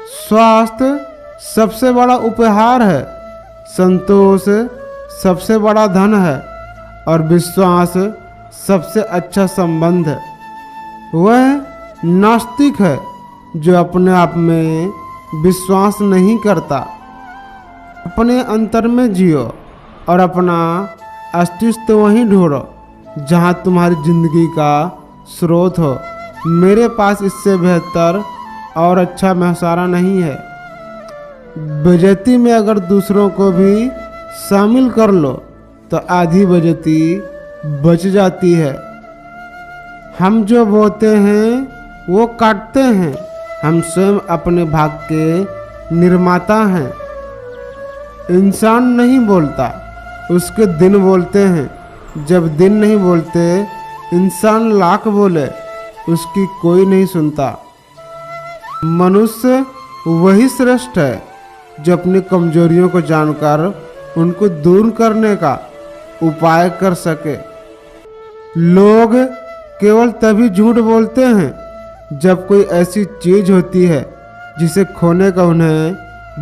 स्वास्थ्य सबसे बड़ा उपहार है, संतोष सबसे बड़ा धन है और विश्वास सबसे अच्छा संबंध है। वह नास्तिक है जो अपने आप में विश्वास नहीं करता। अपने अंतर में जियो और अपना अस्तित्व वहीं ढूंढो जहां तुम्हारी जिंदगी का स्रोत हो। मेरे पास इससे बेहतर और अच्छा महसारा नहीं है। बेइज्जती में अगर दूसरों को भी शामिल कर लो तो आधी बेइज्जती बच जाती है। हम जो बोते हैं वो काटते हैं। हम स्वयं अपने भाग के निर्माता हैं। इंसान नहीं बोलता, उसके दिन बोलते हैं। जब दिन नहीं बोलते, इंसान लाख बोले, उसकी कोई नहीं सुनता। मनुष्य वही श्रेष्ठ है जो अपनी कमजोरियों को जानकर उनको दूर करने का उपाय कर सके। लोग केवल तभी झूठ बोलते हैं जब कोई ऐसी चीज होती है जिसे खोने का उन्हें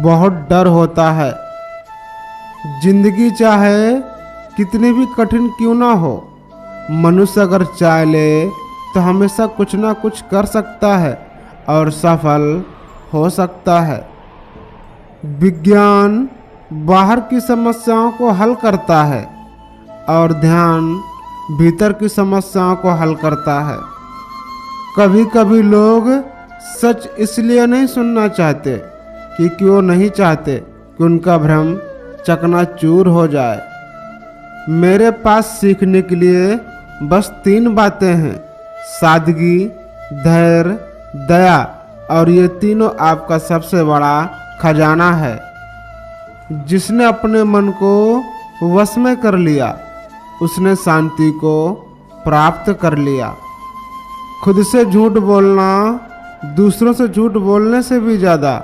बहुत डर होता है। जिंदगी चाहे कितनी भी कठिन क्यों ना हो, मनुष्य अगर चाह ले तो हमेशा कुछ ना कुछ कर सकता है और सफल हो सकता है। विज्ञान बाहर की समस्याओं को हल करता है और ध्यान भीतर की समस्याओं को हल करता है। कभी कभी लोग सच इसलिए नहीं सुनना चाहते क्योंकि वो नहीं चाहते कि उनका भ्रम चकनाचूर हो जाए। मेरे पास सीखने के लिए बस 3 बातें हैं: सादगी, धैर्य, दया, और ये तीनों आपका सबसे बड़ा खजाना है। जिसने अपने मन को वश में कर लिया, उसने शांति को प्राप्त कर लिया। खुद से झूठ बोलना दूसरों से झूठ बोलने से भी ज़्यादा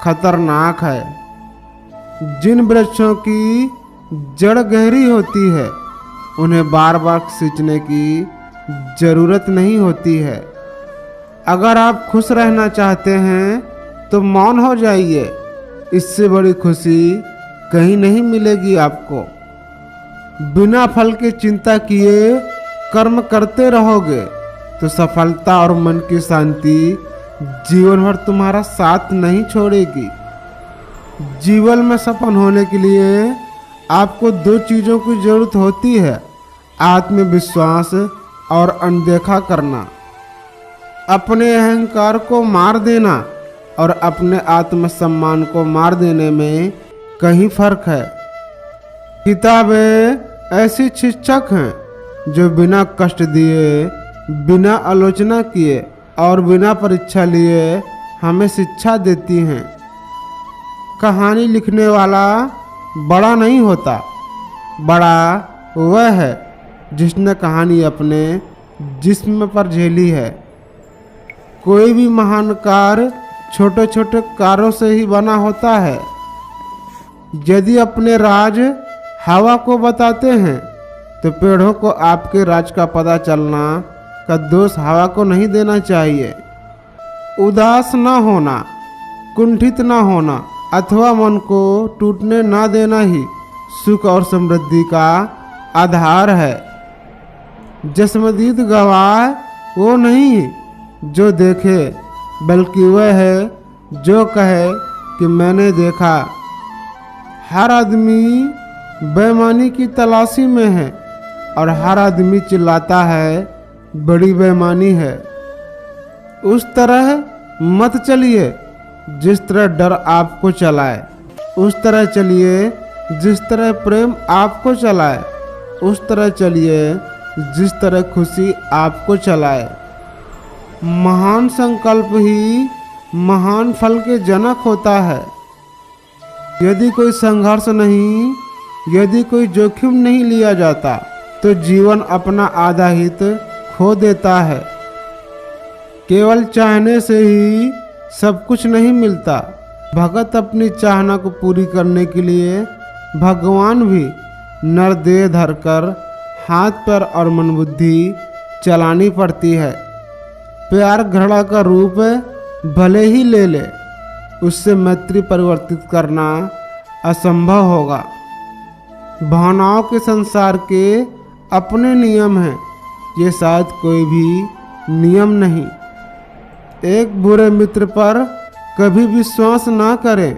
खतरनाक है। जिन वृक्षों की जड़ गहरी होती है, उन्हें बार बार सींचने की ज़रूरत नहीं होती है। अगर आप खुश रहना चाहते हैं तो मौन हो जाइए। इससे बड़ी खुशी कहीं नहीं मिलेगी आपको। बिना फल की चिंता किए कर्म करते रहोगे तो सफलता और मन की शांति जीवन भर तुम्हारा साथ नहीं छोड़ेगी। जीवन में सफल होने के लिए आपको 2 चीज़ों की जरूरत होती है: आत्मविश्वास और अनदेखा करना। अपने अहंकार को मार देना और अपने आत्मसम्मान को मार देने में कहीं फर्क है। किताबें ऐसी शिक्षक हैं जो बिना कष्ट दिए, बिना आलोचना किए और बिना परीक्षा लिए हमें शिक्षा देती हैं। कहानी लिखने वाला बड़ा नहीं होता, बड़ा वह है जिसने कहानी अपने जिस्म पर झेली है। कोई भी महान कार्य छोटे छोटे कार्यों से ही बना होता है। यदि अपने राज हवा को बताते हैं तो पेड़ों को आपके राज का पता चलना का दोष हवा को नहीं देना चाहिए। उदास ना होना, कुंठित ना होना अथवा मन को टूटने ना देना ही सुख और समृद्धि का आधार है। जसमदीद गवाह वो नहीं जो देखे, बल्कि वह है जो कहे कि मैंने देखा। हर आदमी बेईमानी की तलाशी में है और हर आदमी चिल्लाता है बड़ी बेईमानी है। उस तरह मत चलिए जिस तरह डर आपको चलाए, उस तरह चलिए जिस तरह प्रेम आपको चलाए, उस तरह चलिए जिस तरह खुशी आपको चलाए। महान संकल्प ही महान फल के जनक होता है। यदि कोई संघर्ष नहीं, यदि कोई जोखिम नहीं लिया जाता तो जीवन अपना आधा हित खो देता है। केवल चाहने से ही सब कुछ नहीं मिलता। भगत अपनी चाहना को पूरी करने के लिए भगवान भी नरदेह धरकर हाथ पैर और मन बुद्धि चलानी पड़ती है। प्यार घड़ा का रूप भले ही ले ले, उससे मैत्री परिवर्तित करना असंभव होगा। भावनाओं के संसार के अपने नियम हैं, ये शायद कोई भी नियम नहीं। एक बुरे मित्र पर कभी विश्वास ना करें,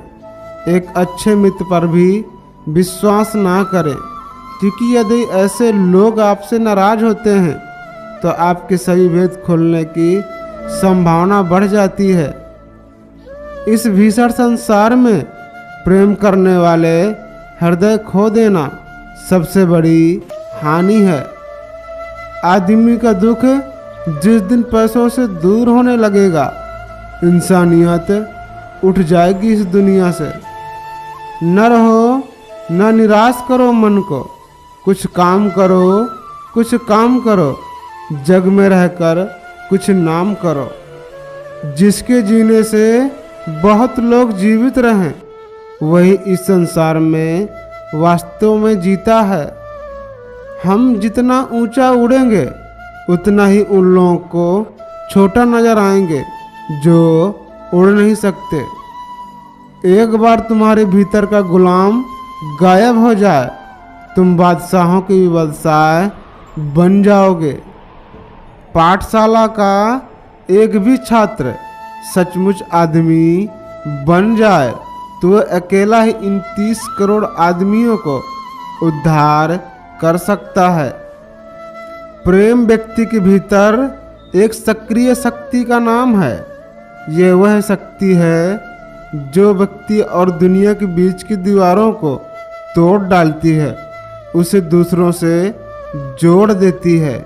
एक अच्छे मित्र पर भी विश्वास ना करें, क्योंकि यदि ऐसे लोग आपसे नाराज होते हैं तो आपके सही भेद खोलने की संभावना बढ़ जाती है। इस भीषण संसार में प्रेम करने वाले हृदय खो देना सबसे बड़ी हानि है। आदमी का दुख जिस दिन पैसों से दूर होने लगेगा, इंसानियत उठ जाएगी इस दुनिया से। न रहो, न निराश करो मन को, कुछ काम करो, कुछ काम करो, जग में रहकर कुछ नाम करो। जिसके जीने से बहुत लोग जीवित रहें, वही इस संसार में वास्तव में जीता है। हम जितना ऊंचा उड़ेंगे उतना ही उन लोगों को छोटा नजर आएंगे जो उड़ नहीं सकते। एक बार तुम्हारे भीतर का गुलाम गायब हो जाए, तुम बादशाहों के भी बादशाह बन जाओगे। पाठशाला का एक भी छात्र सचमुच आदमी बन जाए तो वह अकेला ही इन 30 करोड़ आदमियों को उद्धार कर सकता है। प्रेम व्यक्ति के भीतर एक सक्रिय शक्ति का नाम है। यह वह शक्ति है जो व्यक्ति और दुनिया के बीच की दीवारों को तोड़ डालती है, उसे दूसरों से जोड़ देती है।